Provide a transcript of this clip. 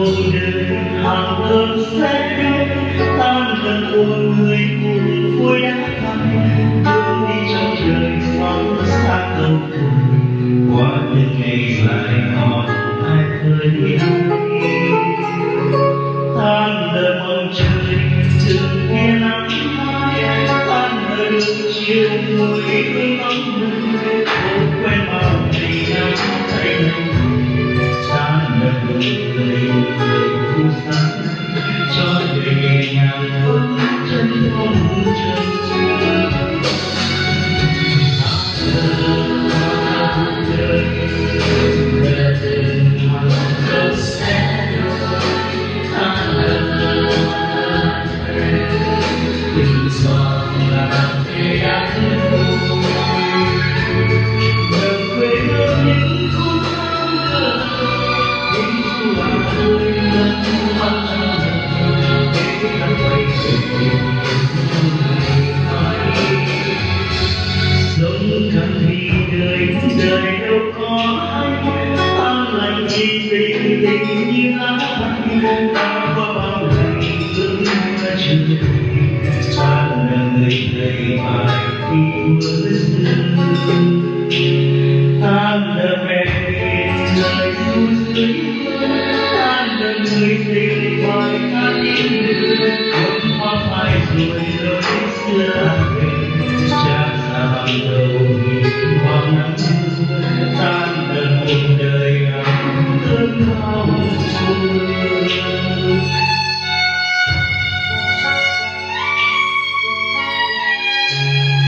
cuộc đời hàng cơn sẽ đưa tan dần hồn người buồn vui đã phai bước đi trong trời sóng xa tận cùng qua những ngày dài còn ai khơi tan dần mong trời chừng kia nắng mai tan dần đường chiều mùi hương ấm người không quen bao ngày nhau tay nhau tan dần người phù sáng cho đời nhẹ nhàng bước chân không chân sống cần vì đời đời đâu có ai